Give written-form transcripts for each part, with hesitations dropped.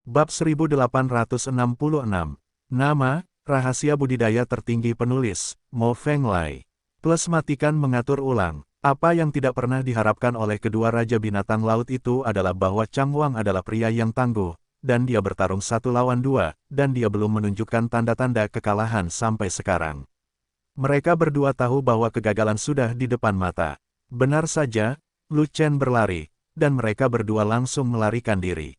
Bab 1866. Nama, rahasia budidaya tertinggi penulis, Mo Fenglai. Plus matikan mengatur ulang. Apa yang tidak pernah diharapkan oleh kedua raja binatang laut itu adalah bahwa Chang Wang adalah pria yang tangguh, dan dia bertarung 1 lawan 2, dan dia belum menunjukkan tanda-tanda kekalahan sampai sekarang. Mereka berdua tahu bahwa kegagalan sudah di depan mata. Benar saja, Lu Chen berlari, dan mereka berdua langsung melarikan diri.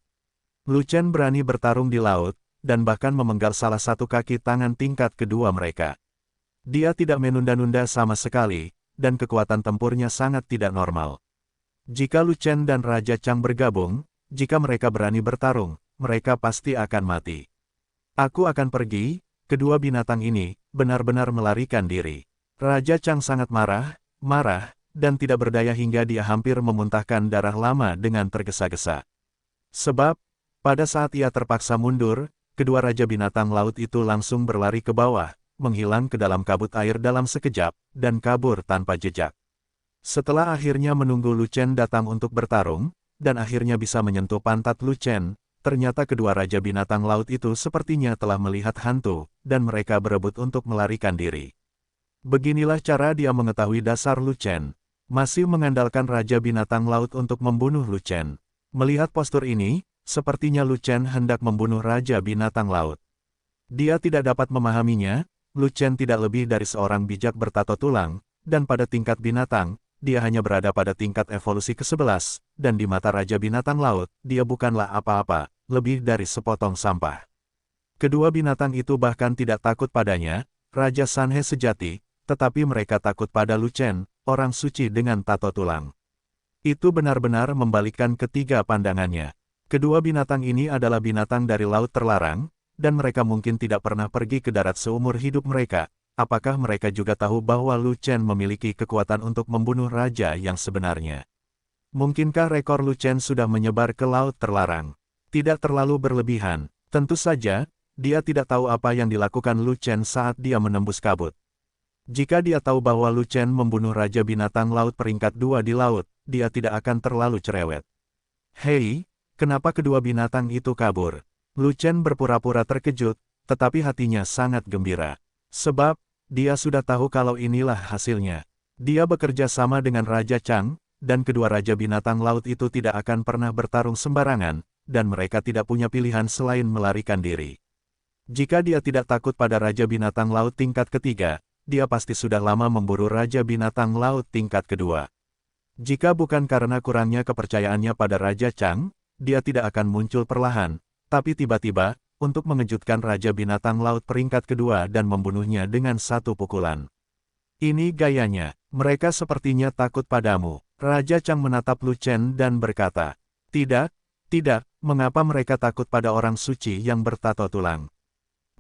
Lu Chen berani bertarung di laut, dan bahkan memenggal salah satu kaki tangan tingkat kedua mereka. Dia tidak menunda-nunda sama sekali, dan kekuatan tempurnya sangat tidak normal. Jika Lu Chen dan Raja Chang bergabung, jika mereka berani bertarung, mereka pasti akan mati. Aku akan pergi, kedua binatang ini, benar-benar melarikan diri. Raja Chang sangat marah, dan tidak berdaya hingga dia hampir memuntahkan darah lama dengan tergesa-gesa. Sebab, pada saat ia terpaksa mundur, kedua raja binatang laut itu langsung berlari ke bawah, menghilang ke dalam kabut air dalam sekejap, dan kabur tanpa jejak. Setelah akhirnya menunggu Lu Chen datang untuk bertarung, dan akhirnya bisa menyentuh pantat Lu Chen, ternyata kedua raja binatang laut itu sepertinya telah melihat hantu, dan mereka berebut untuk melarikan diri. Beginilah cara dia mengetahui dasar Lu Chen. Masih mengandalkan raja binatang laut untuk membunuh Lu Chen. Melihat postur ini, sepertinya Lu Chen hendak membunuh raja binatang laut. Dia tidak dapat memahaminya, Lu Chen tidak lebih dari seorang bijak bertato tulang, dan pada tingkat binatang, dia hanya berada pada tingkat evolusi ke-11, dan di mata raja binatang laut, dia bukanlah apa-apa, lebih dari sepotong sampah. Kedua binatang itu bahkan tidak takut padanya, Raja Sanhe sejati, tetapi mereka takut pada Lu Chen, orang suci dengan tato tulang. Itu benar-benar membalikkan ketiga pandangannya. Kedua binatang ini adalah binatang dari laut terlarang, dan mereka mungkin tidak pernah pergi ke darat seumur hidup mereka. Apakah mereka juga tahu bahwa Lu Chen memiliki kekuatan untuk membunuh raja yang sebenarnya? Mungkinkah rekor Lu Chen sudah menyebar ke laut terlarang? Tidak terlalu berlebihan. Tentu saja, dia tidak tahu apa yang dilakukan Lu Chen saat dia menembus kabut. Jika dia tahu bahwa Lu Chen membunuh raja binatang laut peringkat 2 di laut, dia tidak akan terlalu cerewet. Hei! Kenapa kedua binatang itu kabur? Lu Chen berpura-pura terkejut, tetapi hatinya sangat gembira. Sebab, dia sudah tahu kalau inilah hasilnya. Dia bekerja sama dengan Raja Chang, dan kedua raja binatang laut itu tidak akan pernah bertarung sembarangan, dan mereka tidak punya pilihan selain melarikan diri. Jika dia tidak takut pada raja binatang laut tingkat ketiga, dia pasti sudah lama memburu raja binatang laut tingkat kedua. Jika bukan karena kurangnya kepercayaannya pada Raja Chang, dia tidak akan muncul perlahan, tapi tiba-tiba, untuk mengejutkan Raja Binatang Laut peringkat kedua dan membunuhnya dengan satu pukulan. Ini gayanya, mereka sepertinya takut padamu. Raja Chang menatap Lu Chen dan berkata, tidak, mengapa mereka takut pada orang suci yang bertato tulang?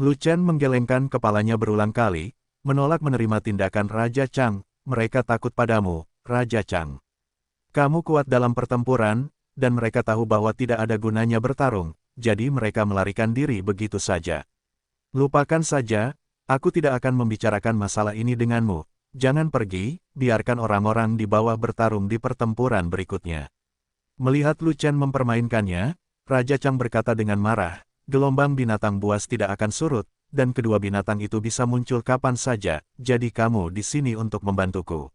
Lu Chen menggelengkan kepalanya berulang kali, menolak menerima tindakan Raja Chang. Mereka takut padamu, Raja Chang. Kamu kuat dalam pertempuran, dan mereka tahu bahwa tidak ada gunanya bertarung, jadi mereka melarikan diri begitu saja. Lupakan saja, aku tidak akan membicarakan masalah ini denganmu. Jangan pergi, biarkan orang-orang di bawah bertarung di pertempuran berikutnya. Melihat Lu Chen mempermainkannya, Raja Chang berkata dengan marah, gelombang binatang buas tidak akan surut, dan kedua binatang itu bisa muncul kapan saja, jadi kamu di sini untuk membantuku.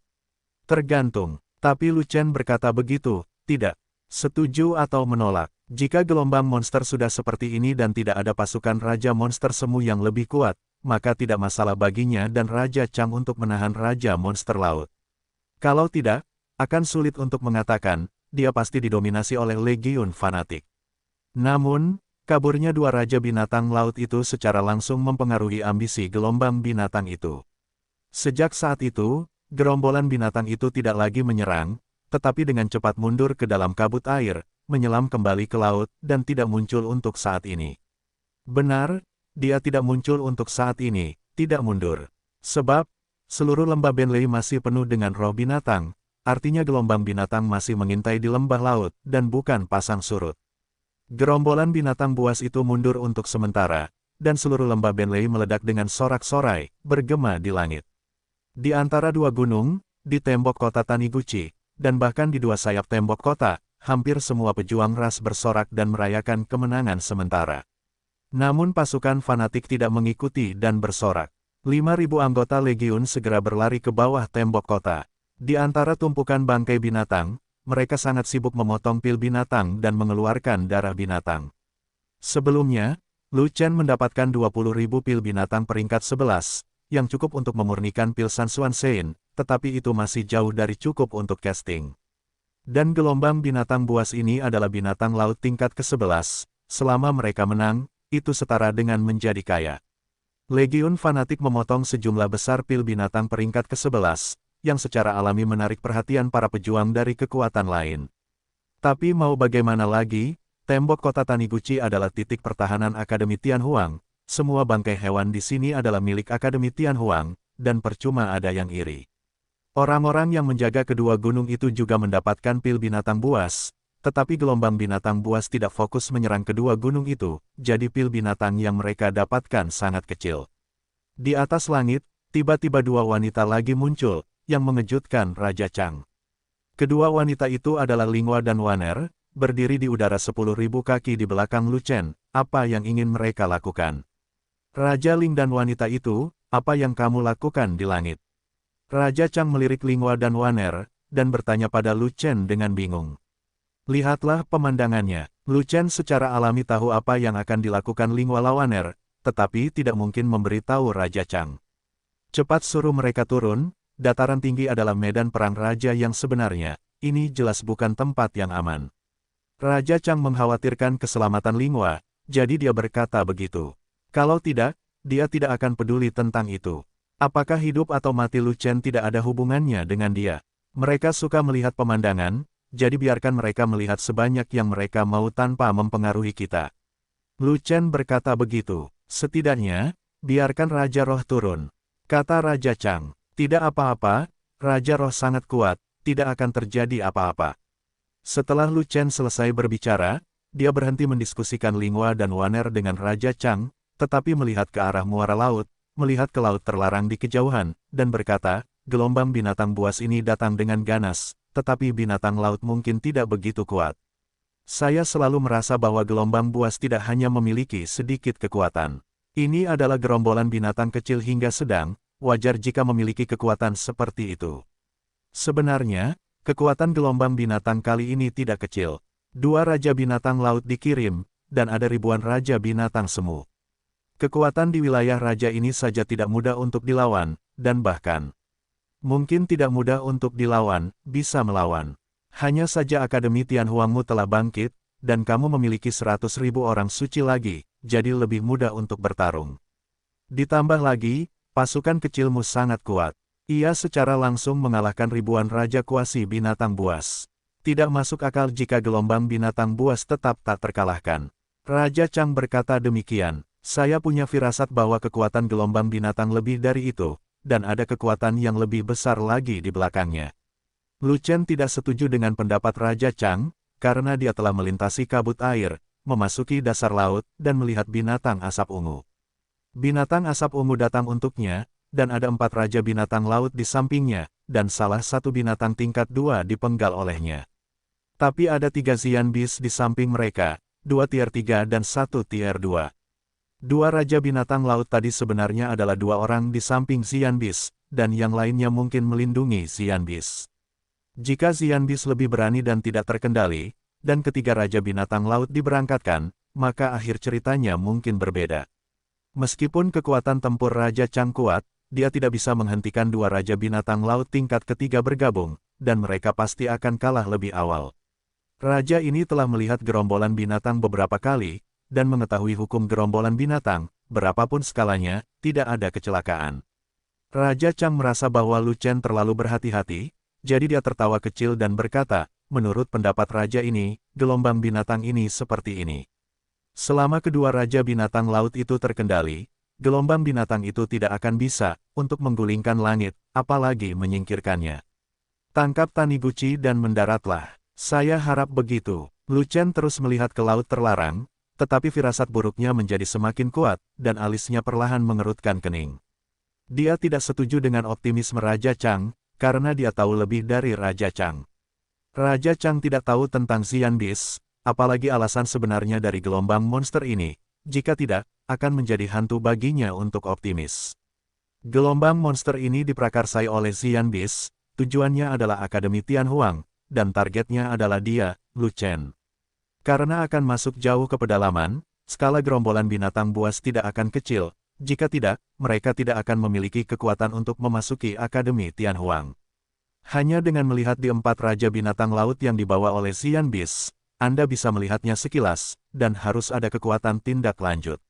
Tergantung, tapi Lu Chen berkata begitu, tidak. Setuju atau menolak. Jika gelombang monster sudah seperti ini dan tidak ada pasukan Raja Monster Semu yang lebih kuat, maka tidak masalah baginya dan Raja Chang untuk menahan Raja Monster Laut. Kalau tidak, akan sulit untuk mengatakan, dia pasti didominasi oleh legiun fanatik. Namun, kaburnya dua Raja Binatang Laut itu secara langsung mempengaruhi ambisi gelombang binatang itu. Sejak saat itu, gerombolan binatang itu tidak lagi menyerang, tetapi dengan cepat mundur ke dalam kabut air, menyelam kembali ke laut, dan tidak muncul untuk saat ini. Benar, dia tidak muncul untuk saat ini, tidak mundur. Sebab, seluruh lembah Benlei masih penuh dengan roh binatang, artinya gelombang binatang masih mengintai di lembah laut, dan bukan pasang surut. Gerombolan binatang buas itu mundur untuk sementara, dan seluruh lembah Benlei meledak dengan sorak-sorai, bergema di langit. Di antara dua gunung, di tembok kota Taniguchi, dan bahkan di dua sayap tembok kota, hampir semua pejuang ras bersorak dan merayakan kemenangan sementara. Namun pasukan fanatik tidak mengikuti dan bersorak. 5.000 anggota legiun segera berlari ke bawah tembok kota. Di antara tumpukan bangkai binatang, mereka sangat sibuk memotong pil binatang dan mengeluarkan darah binatang. Sebelumnya, Lu Chen mendapatkan 20.000 pil binatang peringkat 11, yang cukup untuk memurnikan pil Sansuan Sein, tetapi itu masih jauh dari cukup untuk casting. Dan gelombang binatang buas ini adalah binatang laut tingkat ke-11, selama mereka menang, itu setara dengan menjadi kaya. Legiun fanatik memotong sejumlah besar pil binatang peringkat ke-11, yang secara alami menarik perhatian para pejuang dari kekuatan lain. Tapi mau bagaimana lagi, tembok kota Taniguchi adalah titik pertahanan Akademi Tianhuang, semua bangkai hewan di sini adalah milik Akademi Tianhuang, dan percuma ada yang iri. Orang-orang yang menjaga kedua gunung itu juga mendapatkan pil binatang buas, tetapi gelombang binatang buas tidak fokus menyerang kedua gunung itu, jadi pil binatang yang mereka dapatkan sangat kecil. Di atas langit, tiba-tiba dua wanita lagi muncul, yang mengejutkan Raja Chang. Kedua wanita itu adalah Linghua dan Waner, berdiri di udara 10.000 kaki di belakang Lu Chen. Apa yang ingin mereka lakukan? Raja Ling dan wanita itu, apa yang kamu lakukan di langit? Raja Chang melirik Linghua dan Waner, dan bertanya pada Lu Chen dengan bingung. Lihatlah pemandangannya. Lu Chen secara alami tahu apa yang akan dilakukan Linghua Waner, tetapi tidak mungkin memberitahu Raja Chang. Cepat suruh mereka turun, dataran tinggi adalah medan perang raja yang sebenarnya, ini jelas bukan tempat yang aman. Raja Chang mengkhawatirkan keselamatan Linghua, jadi dia berkata begitu. Kalau tidak, dia tidak akan peduli tentang itu. Apakah hidup atau mati Lu Chen tidak ada hubungannya dengan dia. Mereka suka melihat pemandangan, jadi biarkan mereka melihat sebanyak yang mereka mau tanpa mempengaruhi kita. Lu Chen berkata begitu. Setidaknya, biarkan Raja Roh turun. Kata Raja Chang. Tidak apa-apa, Raja Roh sangat kuat, tidak akan terjadi apa-apa. Setelah Lu Chen selesai berbicara, dia berhenti mendiskusikan Linghua dan Waner dengan Raja Chang, tetapi melihat ke arah muara laut, melihat ke laut terlarang di kejauhan, dan berkata, gelombang binatang buas ini datang dengan ganas, tetapi binatang laut mungkin tidak begitu kuat. Saya selalu merasa bahwa gelombang buas tidak hanya memiliki sedikit kekuatan. Ini adalah gerombolan binatang kecil hingga sedang, wajar jika memiliki kekuatan seperti itu. Sebenarnya, kekuatan gelombang binatang kali ini tidak kecil. 2 raja binatang laut dikirim, dan ada ribuan raja binatang semu. Kekuatan di wilayah raja ini saja tidak mudah untuk dilawan, dan bahkan mungkin tidak mudah untuk dilawan, bisa melawan. Hanya saja Akademi Tianhuangmu telah bangkit, dan kamu memiliki 100.000 orang suci lagi, jadi lebih mudah untuk bertarung. Ditambah lagi, pasukan kecilmu sangat kuat. Ia secara langsung mengalahkan ribuan raja kuasi binatang buas. Tidak masuk akal jika gelombang binatang buas tetap tak terkalahkan. Raja Chang berkata demikian, saya punya firasat bahwa kekuatan gelombang binatang lebih dari itu, dan ada kekuatan yang lebih besar lagi di belakangnya. Lu Chen tidak setuju dengan pendapat Raja Chang, karena dia telah melintasi kabut air, memasuki dasar laut, dan melihat binatang asap ungu. Binatang asap ungu datang untuknya, dan ada 4 raja binatang laut di sampingnya, dan salah satu binatang tingkat 2 dipenggal olehnya. Tapi ada 3 Xian Beast di samping mereka, 2 tier 3 dan 1 tier 2. 2 raja binatang laut tadi sebenarnya adalah 2 orang di samping Xian Beast, dan yang lainnya mungkin melindungi Xian Beast. Jika Xian Beast lebih berani dan tidak terkendali, dan ketiga raja binatang laut diberangkatkan, maka akhir ceritanya mungkin berbeda. Meskipun kekuatan tempur Raja Chang kuat, dia tidak bisa menghentikan 2 raja binatang laut tingkat ketiga bergabung, dan mereka pasti akan kalah lebih awal. Raja ini telah melihat gerombolan binatang beberapa kali, dan mengetahui hukum gerombolan binatang, berapapun skalanya, tidak ada kecelakaan. Raja Chang merasa bahwa Lu Chen terlalu berhati-hati, jadi dia tertawa kecil dan berkata, menurut pendapat raja ini, gelombang binatang ini seperti ini. Selama kedua raja binatang laut itu terkendali, gelombang binatang itu tidak akan bisa untuk menggulingkan langit, apalagi menyingkirkannya. Tangkap Taniguchi dan mendaratlah. Saya harap begitu. Lu Chen terus melihat ke laut terlarang, tetapi firasat buruknya menjadi semakin kuat, dan alisnya perlahan mengerutkan kening. Dia tidak setuju dengan optimisme Raja Chang, karena dia tahu lebih dari Raja Chang. Raja Chang tidak tahu tentang Xian Beast, apalagi alasan sebenarnya dari gelombang monster ini. Jika tidak, akan menjadi hantu baginya untuk optimis. Gelombang monster ini diprakarsai oleh Xian Beast, tujuannya adalah Akademi Tianhuang, dan targetnya adalah dia, Lu Chen. Karena akan masuk jauh ke pedalaman, skala gerombolan binatang buas tidak akan kecil, jika tidak, mereka tidak akan memiliki kekuatan untuk memasuki Akademi Tianhuang. Hanya dengan melihat di 4 raja binatang laut yang dibawa oleh Xian Beast, Anda bisa melihatnya sekilas, dan harus ada kekuatan tindak lanjut.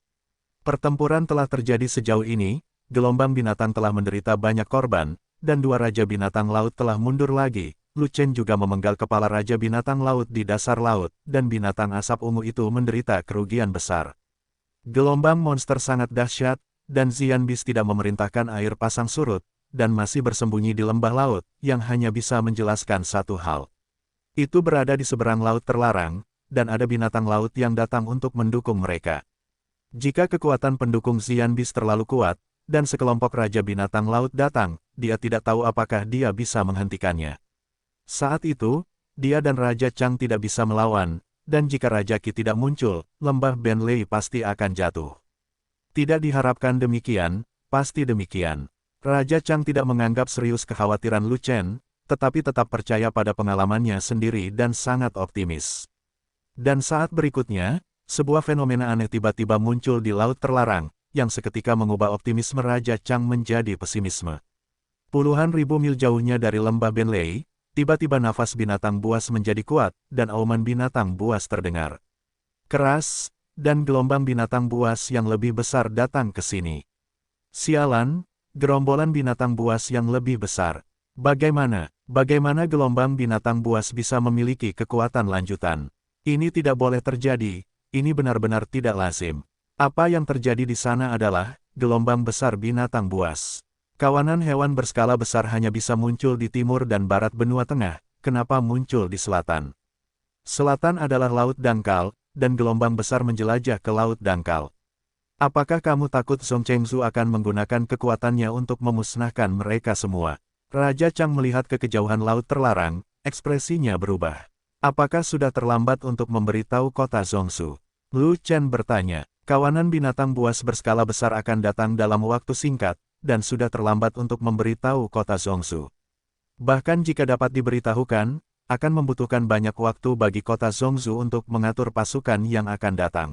Pertempuran telah terjadi sejauh ini, gelombang binatang telah menderita banyak korban, dan 2 raja binatang laut telah mundur lagi. Lu Chen juga memenggal kepala raja binatang laut di dasar laut, dan binatang asap ungu itu menderita kerugian besar. Gelombang monster sangat dahsyat, dan Xian Beast tidak memerintahkan air pasang surut, dan masih bersembunyi di lembah laut, yang hanya bisa menjelaskan satu hal. Itu berada di seberang laut terlarang, dan ada binatang laut yang datang untuk mendukung mereka. Jika kekuatan pendukung Xian Beast terlalu kuat, dan sekelompok raja binatang laut datang, dia tidak tahu apakah dia bisa menghentikannya. Saat itu, dia dan Raja Chang tidak bisa melawan, dan jika Raja Qi tidak muncul, lembah Benlei pasti akan jatuh. Tidak diharapkan demikian, pasti demikian. Raja Chang tidak menganggap serius kekhawatiran Lu Chen, tetapi tetap percaya pada pengalamannya sendiri dan sangat optimis. Dan saat berikutnya, sebuah fenomena aneh tiba-tiba muncul di laut terlarang, yang seketika mengubah optimisme Raja Chang menjadi pesimisme. Puluhan ribu mil jauhnya dari lembah Benlei, tiba-tiba nafas binatang buas menjadi kuat, dan auman binatang buas terdengar keras, dan gelombang binatang buas yang lebih besar datang ke sini. Sialan! Gerombolan binatang buas yang lebih besar. Bagaimana gelombang binatang buas bisa memiliki kekuatan lanjutan? Ini tidak boleh terjadi, ini benar-benar tidak lazim. Apa yang terjadi di sana adalah, gelombang besar binatang buas. Kawanan hewan berskala besar hanya bisa muncul di timur dan barat benua tengah, kenapa muncul di selatan? Selatan adalah laut dangkal, dan gelombang besar menjelajah ke laut dangkal. Apakah kamu takut Song Chengzu akan menggunakan kekuatannya untuk memusnahkan mereka semua? Raja Chang melihat ke kejauhan laut terlarang, ekspresinya berubah. Apakah sudah terlambat untuk memberitahu kota Zhongshu? Lu Chen bertanya. Kawanan binatang buas berskala besar akan datang dalam waktu singkat, dan sudah terlambat untuk memberitahu kota Zhongshu. Bahkan jika dapat diberitahukan, akan membutuhkan banyak waktu bagi kota Zhongshu untuk mengatur pasukan yang akan datang.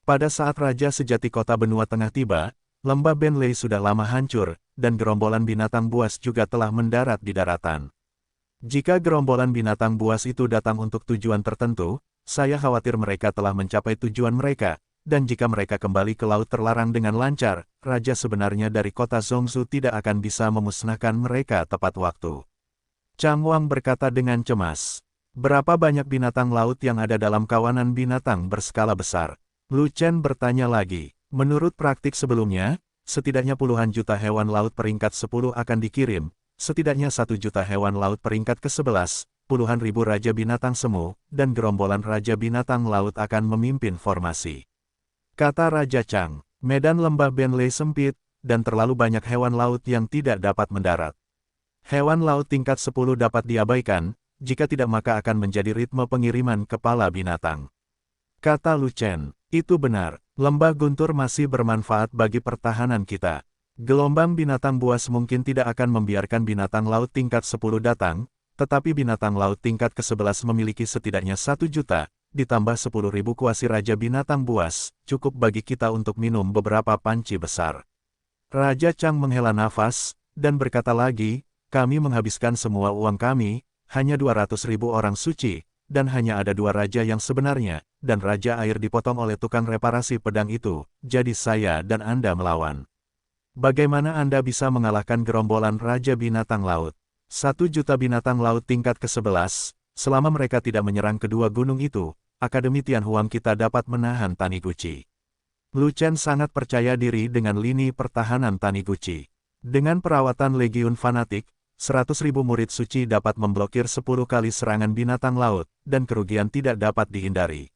Pada saat Raja Sejati Kota Benua Tengah tiba, lembah Benlei sudah lama hancur, dan gerombolan binatang buas juga telah mendarat di daratan. Jika gerombolan binatang buas itu datang untuk tujuan tertentu, saya khawatir mereka telah mencapai tujuan mereka, dan jika mereka kembali ke laut terlarang dengan lancar, Raja sebenarnya dari kota Zhongshu tidak akan bisa memusnahkan mereka tepat waktu. Chang Wang berkata dengan cemas. Berapa banyak binatang laut yang ada dalam kawanan binatang berskala besar? Lu Chen bertanya lagi. Menurut praktik sebelumnya, setidaknya puluhan juta hewan laut peringkat 10 akan dikirim, setidaknya 1 juta hewan laut peringkat ke-11, puluhan ribu raja binatang semu, dan gerombolan raja binatang laut akan memimpin formasi. Kata Raja Chang, medan lembah Benlei sempit, dan terlalu banyak hewan laut yang tidak dapat mendarat. Hewan laut tingkat 10 dapat diabaikan, jika tidak maka akan menjadi ritme pengiriman kepala binatang. Kata Lu Chen, itu benar, lembah guntur masih bermanfaat bagi pertahanan kita. Gelombang binatang buas mungkin tidak akan membiarkan binatang laut tingkat 10 datang, tetapi binatang laut tingkat ke-11 memiliki setidaknya 1 juta, ditambah 10.000 kuasi raja binatang buas, cukup bagi kita untuk minum beberapa panci besar. Raja Chang menghela nafas, dan berkata lagi, kami menghabiskan semua uang kami, hanya 200.000 orang suci, dan hanya ada 2 raja yang sebenarnya, dan Raja Air dipotong oleh tukang reparasi pedang itu, jadi saya dan Anda melawan. Bagaimana Anda bisa mengalahkan gerombolan Raja Binatang Laut? 1 juta binatang laut tingkat ke-11, selama mereka tidak menyerang kedua gunung itu, Akademi Tianhuang kita dapat menahan Taniguchi. Lu Chen sangat percaya diri dengan lini pertahanan Taniguchi. Dengan perawatan Legiun Fanatik, 100.000 murid suci dapat memblokir 10 kali serangan binatang laut, dan kerugian tidak dapat dihindari.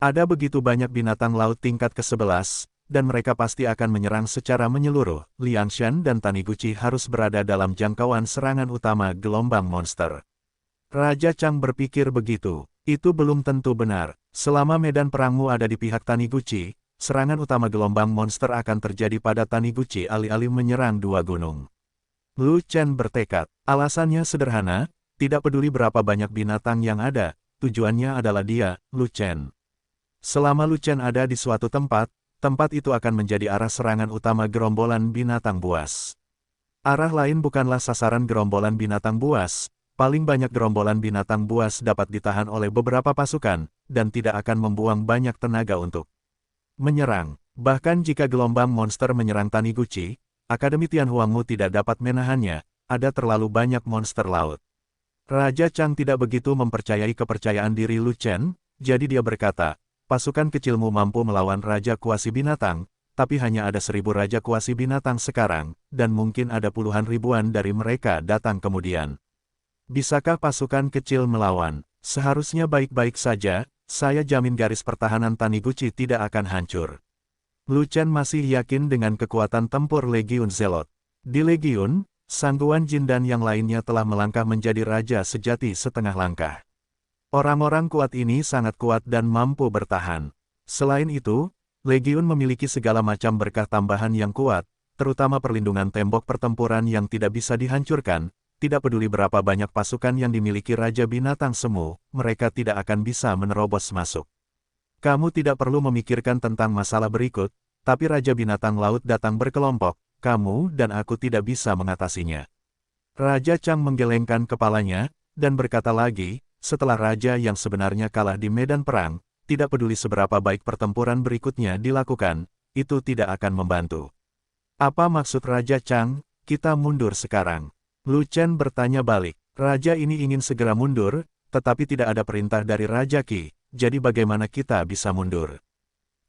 Ada begitu banyak binatang laut tingkat ke-11, dan mereka pasti akan menyerang secara menyeluruh. Liangshan dan Taniguchi harus berada dalam jangkauan serangan utama gelombang monster. Raja Chang berpikir begitu. Itu belum tentu benar. Selama medan perangmu ada di pihak Taniguchi, serangan utama gelombang monster akan terjadi pada Taniguchi alih-alih menyerang dua gunung. Lu Chen bertekad. Alasannya sederhana, tidak peduli berapa banyak binatang yang ada, tujuannya adalah dia, Lu Chen. Selama Lu Chen ada di suatu tempat, tempat itu akan menjadi arah serangan utama gerombolan binatang buas. Arah lain bukanlah sasaran gerombolan binatang buas. Paling banyak gerombolan binatang buas dapat ditahan oleh beberapa pasukan, dan tidak akan membuang banyak tenaga untuk menyerang. Bahkan jika gelombang monster menyerang Taniguchi, Akademi Tianhuangmu tidak dapat menahannya, ada terlalu banyak monster laut. Raja Chang tidak begitu mempercayai kepercayaan diri Lu Chen, jadi dia berkata, pasukan kecilmu mampu melawan Raja Kuasi Binatang, tapi hanya ada 1000 Raja Kuasi Binatang sekarang, dan mungkin ada puluhan ribuan dari mereka datang kemudian. Bisakah pasukan kecil melawan? Seharusnya baik-baik saja, saya jamin garis pertahanan Taniguchi tidak akan hancur. Lu Chen masih yakin dengan kekuatan tempur Legiun Zelot. Di Legiun, Sangguan Jin dan yang lainnya telah melangkah menjadi raja sejati setengah langkah. Orang-orang kuat ini sangat kuat dan mampu bertahan. Selain itu, Legiun memiliki segala macam berkah tambahan yang kuat, terutama perlindungan tembok pertempuran yang tidak bisa dihancurkan. Tidak peduli berapa banyak pasukan yang dimiliki Raja Binatang Semu, mereka tidak akan bisa menerobos masuk. Kamu tidak perlu memikirkan tentang masalah berikut, tapi Raja Binatang Laut datang berkelompok, kamu dan aku tidak bisa mengatasinya. Raja Chang menggelengkan kepalanya, dan berkata lagi, setelah Raja yang sebenarnya kalah di medan perang, tidak peduli seberapa baik pertempuran berikutnya dilakukan, itu tidak akan membantu. Apa maksud Raja Chang? Kita mundur sekarang. Lu Chen bertanya balik. Raja ini ingin segera mundur, tetapi tidak ada perintah dari Raja Qi, jadi bagaimana kita bisa mundur?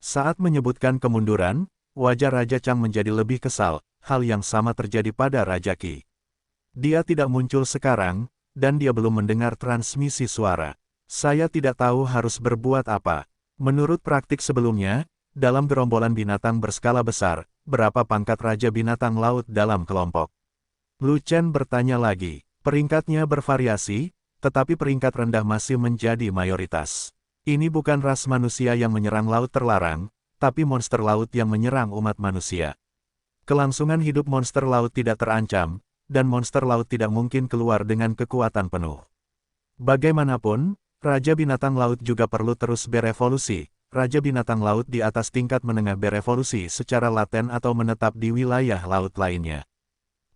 Saat menyebutkan kemunduran, wajah Raja Chang menjadi lebih kesal, hal yang sama terjadi pada Raja Qi. Dia tidak muncul sekarang, dan dia belum mendengar transmisi suara. Saya tidak tahu harus berbuat apa. Menurut praktik sebelumnya, dalam gerombolan binatang berskala besar, berapa pangkat Raja Binatang Laut dalam kelompok? Lu Chen bertanya lagi. Peringkatnya bervariasi, tetapi peringkat rendah masih menjadi mayoritas. Ini bukan ras manusia yang menyerang laut terlarang, tapi monster laut yang menyerang umat manusia. Kelangsungan hidup monster laut tidak terancam, dan monster laut tidak mungkin keluar dengan kekuatan penuh. Bagaimanapun, Raja Binatang Laut juga perlu terus berevolusi. Raja Binatang Laut di atas tingkat menengah berevolusi secara laten atau menetap di wilayah laut lainnya.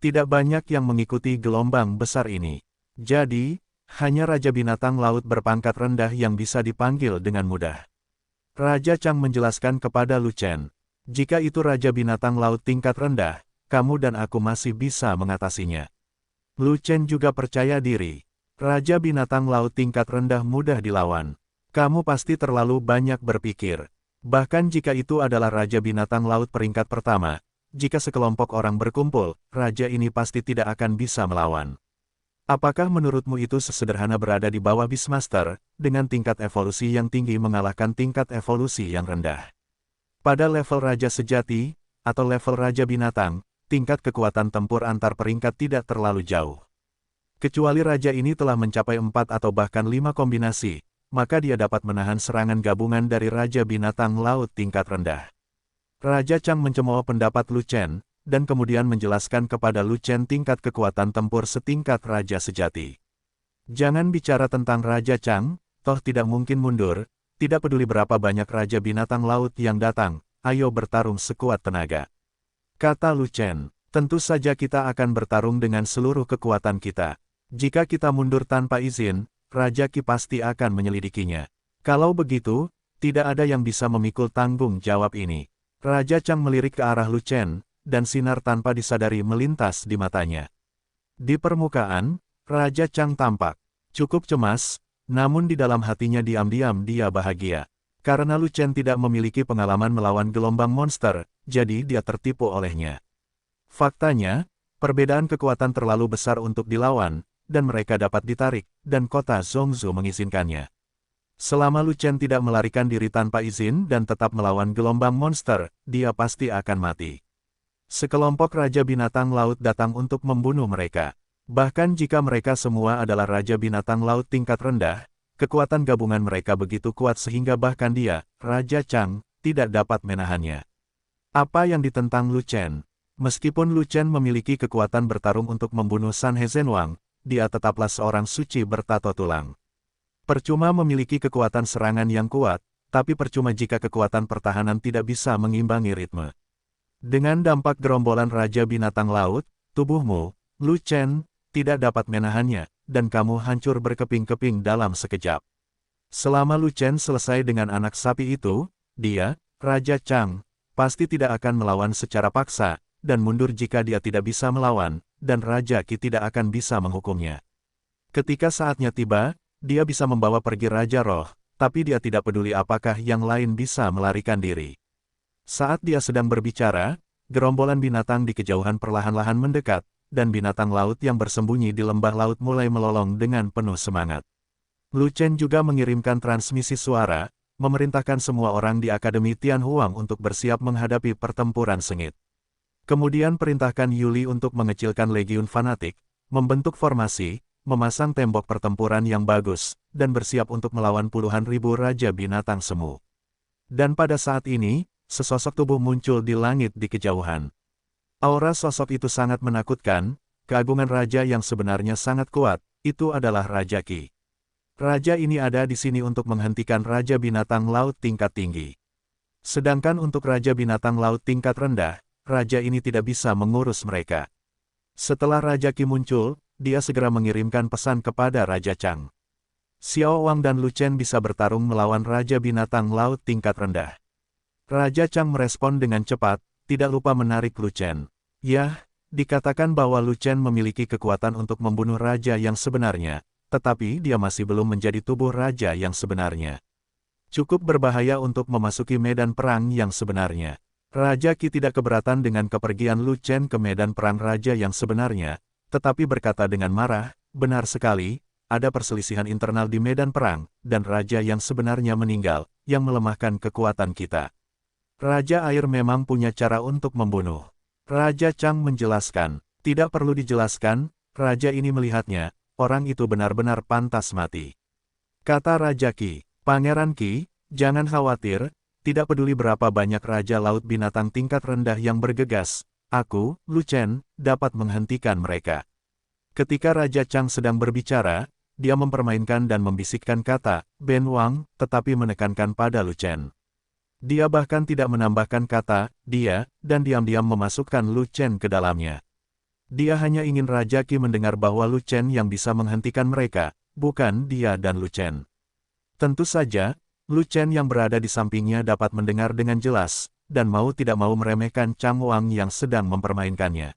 Tidak banyak yang mengikuti gelombang besar ini. Jadi, hanya Raja Binatang Laut berpangkat rendah yang bisa dipanggil dengan mudah. Raja Chang menjelaskan kepada Lu Chen. Jika itu Raja Binatang Laut tingkat rendah, kamu dan aku masih bisa mengatasinya. Lu Chen juga percaya diri. Raja Binatang Laut tingkat rendah mudah dilawan. Kamu pasti terlalu banyak berpikir. Bahkan jika itu adalah Raja Binatang Laut peringkat pertama, jika sekelompok orang berkumpul, raja ini pasti tidak akan bisa melawan. Apakah menurutmu itu sesederhana berada di bawah Beastmaster, dengan tingkat evolusi yang tinggi mengalahkan tingkat evolusi yang rendah? Pada level raja sejati, atau level raja binatang, tingkat kekuatan tempur antar peringkat tidak terlalu jauh. Kecuali raja ini telah mencapai 4 atau bahkan 5 kombinasi, maka dia dapat menahan serangan gabungan dari Raja Binatang Laut tingkat rendah. Raja Chang mencemooh pendapat Lu Chen, dan kemudian menjelaskan kepada Lu Chen tingkat kekuatan tempur setingkat Raja sejati. Jangan bicara tentang Raja Chang, toh tidak mungkin mundur, tidak peduli berapa banyak Raja Binatang Laut yang datang, ayo bertarung sekuat tenaga. Kata Lu Chen, tentu saja kita akan bertarung dengan seluruh kekuatan kita. Jika kita mundur tanpa izin, Raja Qi pasti akan menyelidikinya. Kalau begitu, tidak ada yang bisa memikul tanggung jawab ini. Raja Chang melirik ke arah Lu Chen, dan sinar tanpa disadari melintas di matanya. Di permukaan, Raja Chang tampak cukup cemas, namun di dalam hatinya diam-diam dia bahagia. Karena Lu Chen tidak memiliki pengalaman melawan gelombang monster, jadi dia tertipu olehnya. Faktanya, perbedaan kekuatan terlalu besar untuk dilawan, dan mereka dapat ditarik, dan kota Zhongzhou mengizinkannya. Selama Lu Chen tidak melarikan diri tanpa izin dan tetap melawan gelombang monster, dia pasti akan mati. Sekelompok Raja Binatang Laut datang untuk membunuh mereka. Bahkan jika mereka semua adalah Raja Binatang Laut tingkat rendah, kekuatan gabungan mereka begitu kuat sehingga bahkan dia, Raja Chang, tidak dapat menahannya. Apa yang ditentang Lu Chen? Meskipun Lu Chen memiliki kekuatan bertarung untuk membunuh San He Zhenwang, dia tetaplah seorang suci bertato tulang. Percuma memiliki kekuatan serangan yang kuat, tapi percuma jika kekuatan pertahanan tidak bisa mengimbangi ritme. Dengan dampak gerombolan Raja Binatang Laut, tubuhmu, Lu Chen, tidak dapat menahannya, dan kamu hancur berkeping-keping dalam sekejap. Selama Lu Chen selesai dengan anak sapi itu, dia, Raja Chang, pasti tidak akan melawan secara paksa, dan mundur jika dia tidak bisa melawan, dan Raja Qi tidak akan bisa menghukumnya. Ketika saatnya tiba, dia bisa membawa pergi Raja Roh, tapi dia tidak peduli apakah yang lain bisa melarikan diri. Saat dia sedang berbicara, gerombolan binatang di kejauhan perlahan-lahan mendekat, dan binatang laut yang bersembunyi di lembah laut mulai melolong dengan penuh semangat. Lu Chen juga mengirimkan transmisi suara, memerintahkan semua orang di Akademi Tianhuang untuk bersiap menghadapi pertempuran sengit. Kemudian perintahkan Yuli untuk mengecilkan legiun fanatik, membentuk formasi, memasang tembok pertempuran yang bagus, dan bersiap untuk melawan puluhan ribu Raja Binatang Semu. Dan pada saat ini, sesosok tubuh muncul di langit di kejauhan. Aura sosok itu sangat menakutkan, keagungan raja yang sebenarnya sangat kuat, itu adalah Raja Qi. Raja ini ada di sini untuk menghentikan Raja Binatang Laut tingkat tinggi. Sedangkan untuk Raja Binatang Laut tingkat rendah, raja ini tidak bisa mengurus mereka. Setelah Raja Qi muncul, dia segera mengirimkan pesan kepada Raja Chang. Xiao Wang dan Lu Chen bisa bertarung melawan Raja Binatang Laut tingkat rendah. Raja Chang merespon dengan cepat, tidak lupa menarik Lu Chen. Yah, dikatakan bahwa Lu Chen memiliki kekuatan untuk membunuh raja yang sebenarnya, tetapi dia masih belum menjadi tubuh raja yang sebenarnya. Cukup berbahaya untuk memasuki medan perang yang sebenarnya. Raja Qi tidak keberatan dengan kepergian Lu Chen ke medan perang raja yang sebenarnya, tetapi berkata dengan marah, benar sekali, ada perselisihan internal di medan perang, dan raja yang sebenarnya meninggal, yang melemahkan kekuatan kita. Raja Air memang punya cara untuk membunuh. Raja Chang menjelaskan, tidak perlu dijelaskan, raja ini melihatnya, orang itu benar-benar pantas mati. Kata Raja Qi, Pangeran Qi, jangan khawatir, tidak peduli berapa banyak Raja Laut Binatang tingkat rendah yang bergegas, aku, Lu Chen, dapat menghentikan mereka. Ketika Raja Chang sedang berbicara, dia mempermainkan dan membisikkan kata, Ben Wang, tetapi menekankan pada Lu Chen. Dia bahkan tidak menambahkan kata, dia, dan diam-diam memasukkan Lu Chen ke dalamnya. Dia hanya ingin Raja Qi mendengar bahwa Lu Chen yang bisa menghentikan mereka, bukan dia dan Lu Chen. Tentu saja, Lu Chen yang berada di sampingnya dapat mendengar dengan jelas, dan mau tidak mau meremehkan Chang Wang yang sedang mempermainkannya.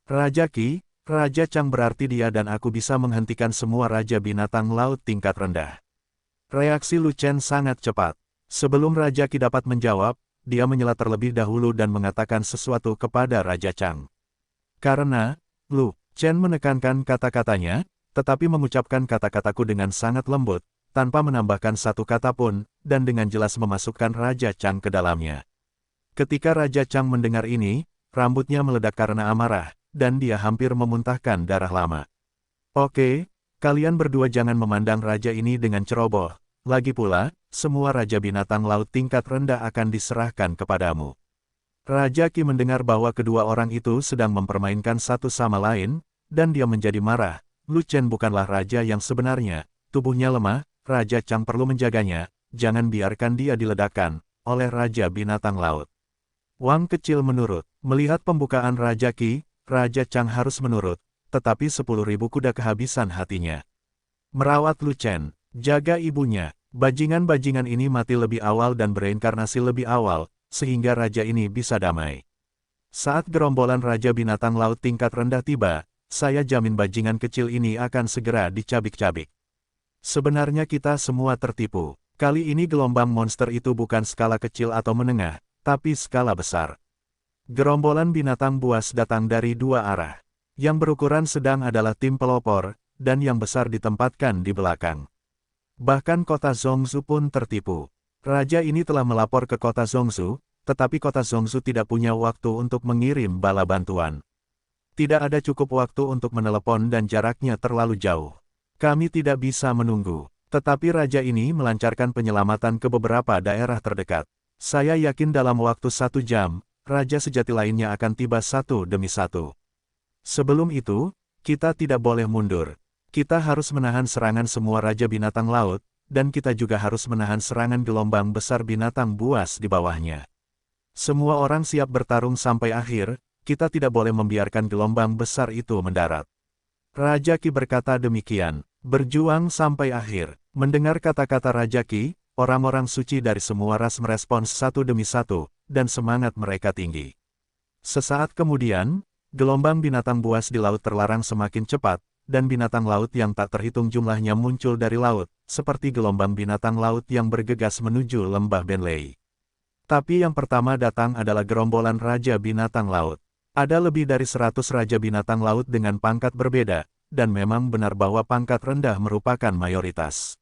Raja Qi, Raja Chang berarti dia dan aku bisa menghentikan semua Raja Binatang Laut tingkat rendah. Reaksi Lu Chen sangat cepat. Sebelum Raja Qi dapat menjawab, dia menyela terlebih dahulu dan mengatakan sesuatu kepada Raja Chang. Karena, Lu Chen menekankan kata-katanya, tetapi mengucapkan kata-kataku dengan sangat lembut, tanpa menambahkan satu kata pun, dan dengan jelas memasukkan Raja Chang ke dalamnya. Ketika Raja Chang mendengar ini, rambutnya meledak karena amarah, dan dia hampir memuntahkan darah lama. Oke, kalian berdua jangan memandang raja ini dengan ceroboh. Lagi pula, semua Raja Binatang Laut tingkat rendah akan diserahkan kepadamu. Raja Qi mendengar bahwa kedua orang itu sedang mempermainkan satu sama lain, dan dia menjadi marah. Lu Chen bukanlah raja yang sebenarnya, tubuhnya lemah, Raja Chang perlu menjaganya, jangan biarkan dia diledakkan oleh Raja Binatang Laut. Wang kecil menurut, melihat pembukaan Raja Qi, Raja Chang harus menurut, tetapi 10.000 kuda kehabisan hatinya. Merawat Lu Chen, jaga ibunya. Bajingan-bajingan ini mati lebih awal dan bereinkarnasi lebih awal, sehingga raja ini bisa damai. Saat gerombolan Raja Binatang Laut tingkat rendah tiba, saya jamin bajingan kecil ini akan segera dicabik-cabik. Sebenarnya kita semua tertipu. Kali ini gelombang monster itu bukan skala kecil atau menengah, tapi skala besar. Gerombolan binatang buas datang dari dua arah. Yang berukuran sedang adalah tim pelopor, dan yang besar ditempatkan di belakang. Bahkan kota Zhongzhou pun tertipu. Raja ini telah melapor ke kota Zhongzhou, tetapi kota Zhongzhou tidak punya waktu untuk mengirim bala bantuan. Tidak ada cukup waktu untuk menelepon dan jaraknya terlalu jauh. Kami tidak bisa menunggu. Tetapi raja ini melancarkan penyelamatan ke beberapa daerah terdekat. Saya yakin dalam waktu 1 jam, raja sejati lainnya akan tiba satu demi satu. Sebelum itu, kita tidak boleh mundur. Kita harus menahan serangan semua raja binatang laut, dan kita juga harus menahan serangan gelombang besar binatang buas di bawahnya. Semua orang siap bertarung sampai akhir, kita tidak boleh membiarkan gelombang besar itu mendarat. Raja Qi berkata demikian, berjuang sampai akhir. Mendengar kata-kata Raja Qi, orang-orang suci dari semua ras merespons satu demi satu, dan semangat mereka tinggi. Sesaat kemudian, gelombang binatang buas di laut terlarang semakin cepat, dan binatang laut yang tak terhitung jumlahnya muncul dari laut, seperti gelombang binatang laut yang bergegas menuju lembah Benlei. Tapi yang pertama datang adalah gerombolan Raja Binatang Laut. Ada lebih dari 100 Raja Binatang Laut dengan pangkat berbeda, dan memang benar bahwa pangkat rendah merupakan mayoritas.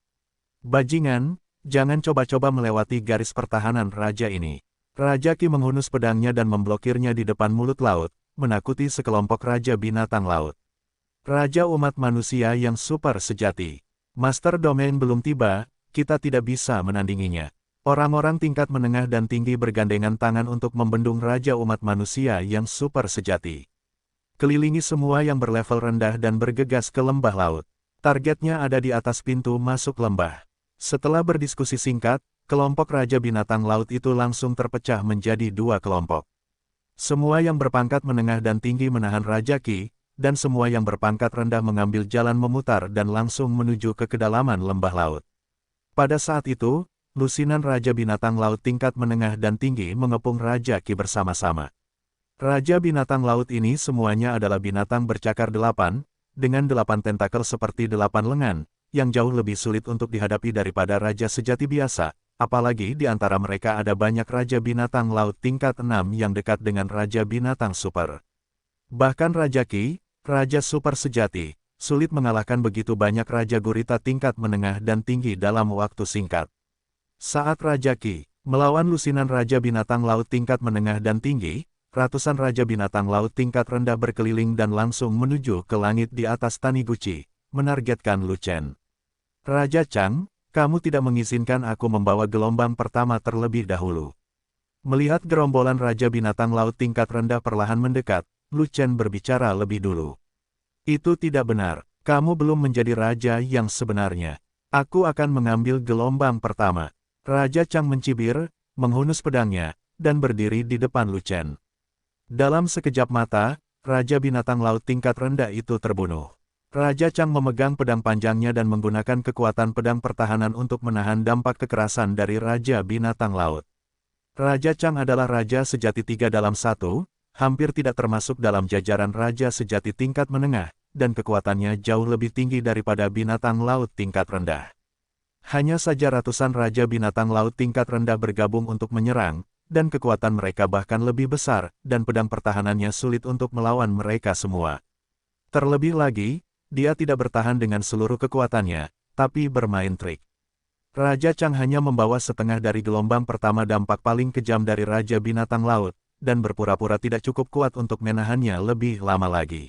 Bajingan, jangan coba-coba melewati garis pertahanan raja ini. Raja Qi menghunus pedangnya dan memblokirnya di depan mulut laut, menakuti sekelompok Raja Binatang Laut. Raja umat manusia yang super sejati. Master Domain belum tiba, kita tidak bisa menandinginya. Orang-orang tingkat menengah dan tinggi bergandengan tangan untuk membendung Raja umat manusia yang super sejati. Kelilingi semua yang berlevel rendah dan bergegas ke lembah laut. Targetnya ada di atas pintu masuk lembah. Setelah berdiskusi singkat, kelompok Raja Binatang Laut itu langsung terpecah menjadi 2 kelompok. Semua yang berpangkat menengah dan tinggi menahan Raja Qi, dan semua yang berpangkat rendah mengambil jalan memutar dan langsung menuju ke kedalaman lembah laut. Pada saat itu, lusinan Raja Binatang Laut tingkat menengah dan tinggi mengepung Raja Qi bersama-sama. Raja Binatang Laut ini semuanya adalah binatang bercakar 8, dengan 8 tentakel seperti 8 lengan, yang jauh lebih sulit untuk dihadapi daripada Raja sejati biasa, apalagi di antara mereka ada banyak Raja Binatang Laut tingkat 6 yang dekat dengan Raja Binatang Super. Bahkan Raja Qi, Raja Super sejati, sulit mengalahkan begitu banyak Raja Gurita tingkat menengah dan tinggi dalam waktu singkat. Saat Raja Qi melawan lusinan Raja Binatang Laut tingkat menengah dan tinggi, ratusan Raja Binatang Laut tingkat rendah berkeliling dan langsung menuju ke langit di atas Taniguchi, menargetkan Lu Chen. Raja Chang, kamu tidak mengizinkan aku membawa gelombang pertama terlebih dahulu. Melihat gerombolan Raja Binatang Laut tingkat rendah perlahan mendekat, Lu Chen berbicara lebih dulu. Itu tidak benar, kamu belum menjadi raja yang sebenarnya. Aku akan mengambil gelombang pertama. Raja Chang mencibir, menghunus pedangnya, dan berdiri di depan Lu Chen. Dalam sekejap mata, Raja Binatang Laut tingkat rendah itu terbunuh. Raja Chang memegang pedang panjangnya dan menggunakan kekuatan pedang pertahanan untuk menahan dampak kekerasan dari Raja Binatang Laut. Raja Chang adalah Raja sejati 3 dalam 1, hampir tidak termasuk dalam jajaran Raja sejati tingkat menengah, dan kekuatannya jauh lebih tinggi daripada binatang laut tingkat rendah. Hanya saja ratusan Raja Binatang Laut tingkat rendah bergabung untuk menyerang, dan kekuatan mereka bahkan lebih besar, dan pedang pertahanannya sulit untuk melawan mereka semua. Terlebih lagi, dia tidak bertahan dengan seluruh kekuatannya, tapi bermain trik. Raja Chang hanya membawa setengah dari gelombang pertama dampak paling kejam dari Raja Binatang Laut, dan berpura-pura tidak cukup kuat untuk menahannya lebih lama lagi.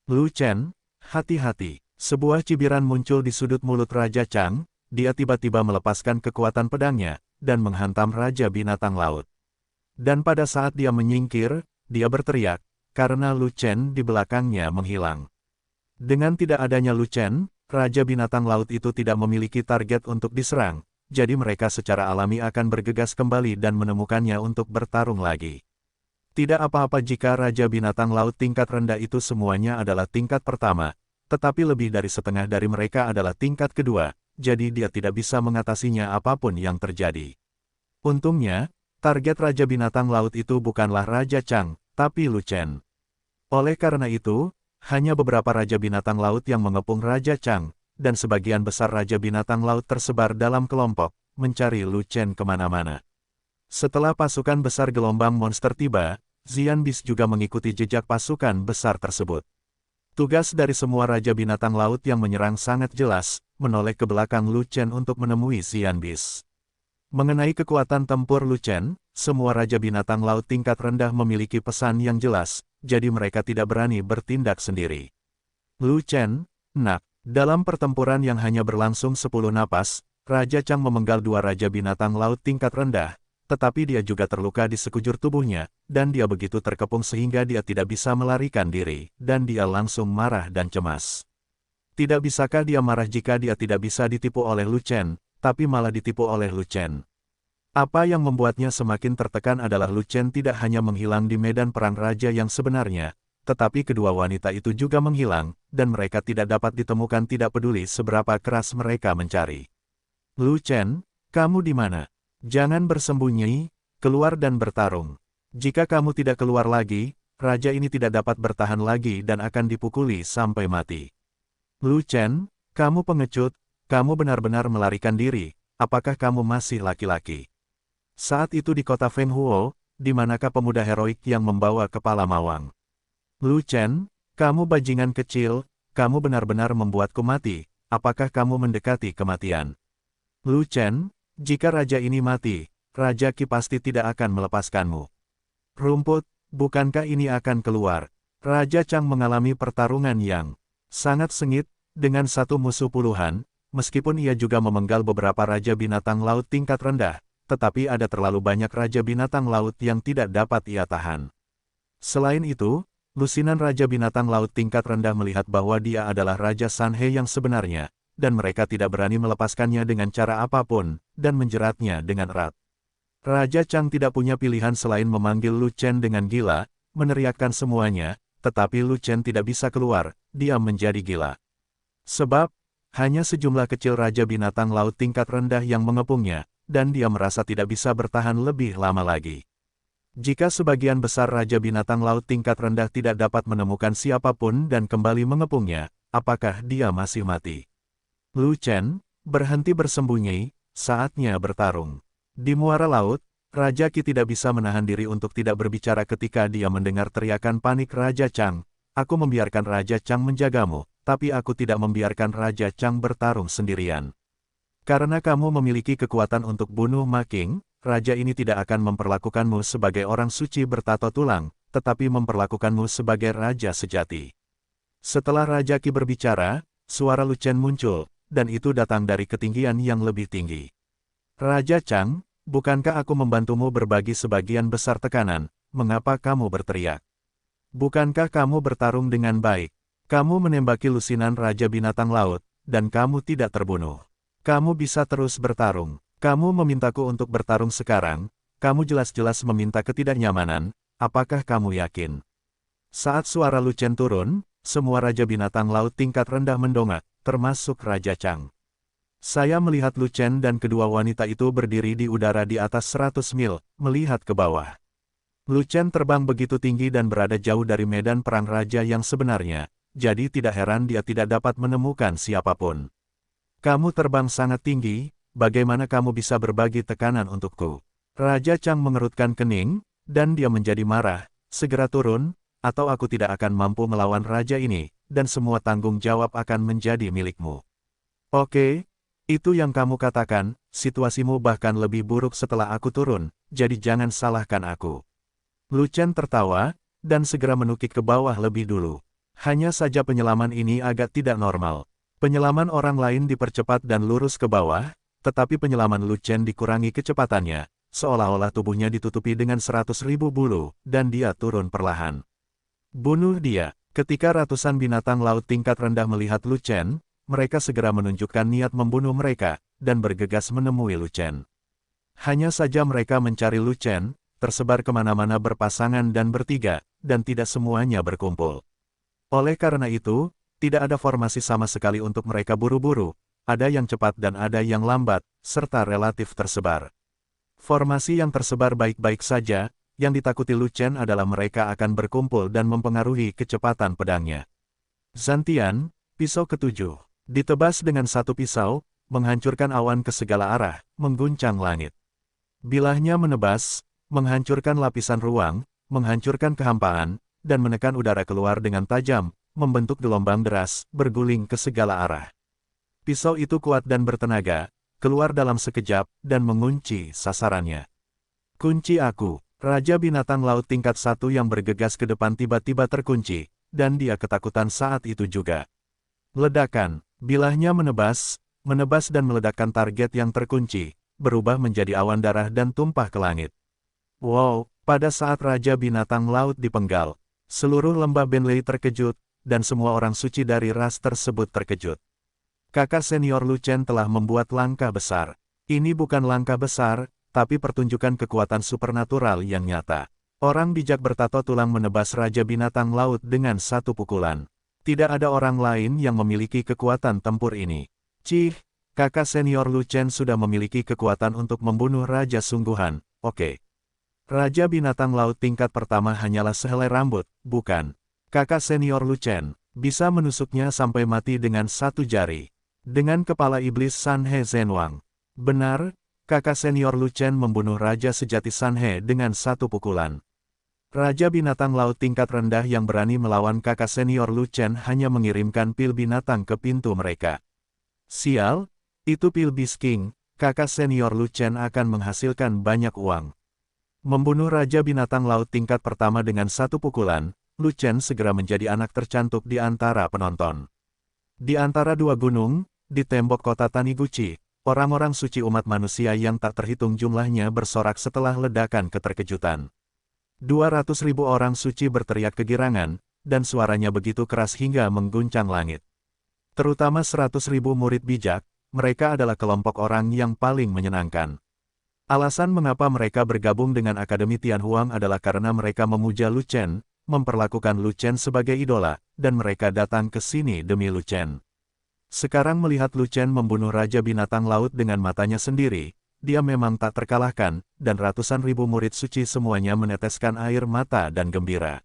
Lu Chen, hati-hati. Sebuah cibiran muncul di sudut mulut Raja Chang. Dia tiba-tiba melepaskan kekuatan pedangnya, dan menghantam Raja Binatang Laut. Dan pada saat dia menyingkir, dia berteriak, karena Lu Chen di belakangnya menghilang. Dengan tidak adanya Lu Chen, Raja Binatang Laut itu tidak memiliki target untuk diserang, jadi mereka secara alami akan bergegas kembali dan menemukannya untuk bertarung lagi. Tidak apa-apa jika Raja Binatang Laut tingkat rendah itu semuanya adalah tingkat pertama, tetapi lebih dari setengah dari mereka adalah tingkat kedua, jadi dia tidak bisa mengatasinya apapun yang terjadi. Untungnya, target Raja Binatang Laut itu bukanlah Raja Chang, tapi Lu Chen. Oleh karena itu, hanya beberapa Raja Binatang Laut yang mengepung Raja Chang, dan sebagian besar Raja Binatang Laut tersebar dalam kelompok, mencari Lu Chen kemana-mana. Setelah pasukan besar gelombang monster tiba, Xian Bis juga mengikuti jejak pasukan besar tersebut. Tugas dari semua Raja Binatang Laut yang menyerang sangat jelas, menoleh ke belakang Lu Chen untuk menemui Xian Bis. Mengenai kekuatan tempur Lu Chen, semua Raja Binatang Laut tingkat rendah memiliki pesan yang jelas, jadi mereka tidak berani bertindak sendiri. Lu Chen, nak, dalam pertempuran yang hanya berlangsung 10 napas, Raja Chang memenggal dua raja binatang laut tingkat rendah, tetapi dia juga terluka di sekujur tubuhnya, dan dia begitu terkepung sehingga dia tidak bisa melarikan diri, dan dia langsung marah dan cemas. Tidak bisakah dia marah jika dia tidak bisa ditipu oleh Lu Chen, tapi malah ditipu oleh Lu Chen? Apa yang membuatnya semakin tertekan adalah Lu Chen tidak hanya menghilang di medan perang raja yang sebenarnya, tetapi kedua wanita itu juga menghilang, dan mereka tidak dapat ditemukan tidak peduli seberapa keras mereka mencari. Lu Chen, kamu di mana? Jangan bersembunyi, keluar dan bertarung. Jika kamu tidak keluar lagi, raja ini tidak dapat bertahan lagi dan akan dipukuli sampai mati. Lu Chen, kamu pengecut, kamu benar-benar melarikan diri, apakah kamu masih laki-laki? Saat itu di kota Fenghuo, di manakah pemuda heroik yang membawa kepala mawang? Lu Chen, kamu bajingan kecil, kamu benar-benar membuatku mati, apakah kamu mendekati kematian? Lu Chen, jika raja ini mati, Raja Qi pasti tidak akan melepaskanmu. Rumput, bukankah ini akan keluar? Raja Chang mengalami pertarungan yang sangat sengit, dengan satu musuh puluhan, meskipun ia juga memenggal beberapa raja binatang laut tingkat rendah, tetapi ada terlalu banyak raja binatang laut yang tidak dapat ia tahan. Selain itu, lusinan raja binatang laut tingkat rendah melihat bahwa dia adalah Raja Sanhe yang sebenarnya, dan mereka tidak berani melepaskannya dengan cara apapun, dan menjeratnya dengan erat. Raja Chang tidak punya pilihan selain memanggil Lu Chen dengan gila, meneriakkan semuanya, tetapi Lu Chen tidak bisa keluar, dia menjadi gila. Sebab, hanya sejumlah kecil raja binatang laut tingkat rendah yang mengepungnya, dan dia merasa tidak bisa bertahan lebih lama lagi. Jika sebagian besar raja binatang laut tingkat rendah tidak dapat menemukan siapapun dan kembali mengepungnya, apakah dia masih mati? Lu Chen, berhenti bersembunyi, saatnya bertarung. Di muara laut, Raja Qi tidak bisa menahan diri untuk tidak berbicara ketika dia mendengar teriakan panik Raja Chang. Aku membiarkan Raja Chang menjagamu, tapi aku tidak membiarkan Raja Chang bertarung sendirian. Karena kamu memiliki kekuatan untuk bunuh Ma King, raja ini tidak akan memperlakukanmu sebagai orang suci bertato tulang, tetapi memperlakukanmu sebagai raja sejati. Setelah Raja Qi berbicara, suara Lu Chen muncul, dan itu datang dari ketinggian yang lebih tinggi. Raja Chang, bukankah aku membantumu berbagi sebagian besar tekanan, mengapa kamu berteriak? Bukankah kamu bertarung dengan baik? Kamu menembaki lusinan raja binatang laut, dan kamu tidak terbunuh. Kamu bisa terus bertarung. Kamu memintaku untuk bertarung sekarang, kamu jelas-jelas meminta ketidaknyamanan, apakah kamu yakin? Saat suara Lu Chen turun, semua raja binatang laut tingkat rendah mendongak, termasuk Raja Chang. Saya melihat Lu Chen dan kedua wanita itu berdiri di udara di atas 100 mil, melihat ke bawah. Lu Chen terbang begitu tinggi dan berada jauh dari medan perang raja yang sebenarnya, jadi tidak heran dia tidak dapat menemukan siapapun. Kamu terbang sangat tinggi, bagaimana kamu bisa berbagi tekanan untukku? Raja Chang mengerutkan kening, dan dia menjadi marah, segera turun, atau aku tidak akan mampu melawan raja ini, dan semua tanggung jawab akan menjadi milikmu. Oke, itu yang kamu katakan, situasimu bahkan lebih buruk setelah aku turun, jadi jangan salahkan aku. Lu Chen tertawa, dan segera menukik ke bawah lebih dulu. Hanya saja penyelaman ini agak tidak normal. Penyelaman orang lain dipercepat dan lurus ke bawah, tetapi penyelaman Lu Chen dikurangi kecepatannya, seolah-olah tubuhnya ditutupi dengan 100.000 bulu, dan dia turun perlahan. Bunuh dia. Ketika ratusan binatang laut tingkat rendah melihat Lu Chen, mereka segera menunjukkan niat membunuh mereka, dan bergegas menemui Lu Chen. Hanya saja mereka mencari Lu Chen, tersebar kemana-mana berpasangan dan bertiga, dan tidak semuanya berkumpul. Oleh karena itu, tidak ada formasi sama sekali untuk mereka buru-buru, ada yang cepat dan ada yang lambat, serta relatif tersebar. Formasi yang tersebar baik-baik saja, yang ditakuti Lu Chen adalah mereka akan berkumpul dan mempengaruhi kecepatan pedangnya. Zantian, pisau ketujuh, ditebas dengan satu pisau, menghancurkan awan ke segala arah, mengguncang langit. Bilahnya menebas, menghancurkan lapisan ruang, menghancurkan kehampaan, dan menekan udara keluar dengan tajam, membentuk gelombang deras, berguling ke segala arah. Pisau itu kuat dan bertenaga, keluar dalam sekejap, dan mengunci sasarannya. Kunci aku. Raja binatang laut tingkat 1 yang bergegas ke depan tiba-tiba terkunci, dan dia ketakutan saat itu juga. Ledakan, bilahnya menebas dan meledakkan target yang terkunci, berubah menjadi awan darah dan tumpah ke langit. Wow, pada saat Raja binatang laut dipenggal, seluruh lembah Benley terkejut, dan semua orang suci dari ras tersebut terkejut. Kakak senior Lu Chen telah membuat langkah besar. Ini bukan langkah besar, tapi pertunjukan kekuatan supernatural yang nyata. Orang bijak bertato tulang menebas Raja binatang laut dengan satu pukulan. Tidak ada orang lain yang memiliki kekuatan tempur ini. Cih, kakak senior Lu Chen sudah memiliki kekuatan untuk membunuh Raja sungguhan, oke. Raja binatang laut tingkat pertama hanyalah sehelai rambut, bukan? Kakak senior Lu Chen bisa menusuknya sampai mati dengan satu jari. Dengan kepala iblis Sanhe Zhenwang. Benar, kakak senior Lu Chen membunuh Raja sejati Sanhe dengan satu pukulan. Raja binatang laut tingkat rendah yang berani melawan kakak senior Lu Chen hanya mengirimkan pil binatang ke pintu mereka. Sial, itu pil Beast King, kakak senior Lu Chen akan menghasilkan banyak uang. Membunuh Raja binatang laut tingkat pertama dengan satu pukulan, Lu Chen segera menjadi anak tercantik di antara penonton. Di antara dua gunung, di tembok kota Taniguchi, orang-orang suci umat manusia yang tak terhitung jumlahnya bersorak setelah ledakan keterkejutan. 200.000 orang suci berteriak kegirangan, dan suaranya begitu keras hingga mengguncang langit. Terutama 100.000 murid bijak, mereka adalah kelompok orang yang paling menyenangkan. Alasan mengapa mereka bergabung dengan Akademi Tianhuang adalah karena mereka memuja Lu Chen, memperlakukan Lu Chen sebagai idola, dan mereka datang ke sini demi Lu Chen. Sekarang melihat Lu Chen membunuh Raja binatang laut dengan matanya sendiri, dia memang tak terkalahkan, dan ratusan ribu murid suci semuanya meneteskan air mata dan gembira.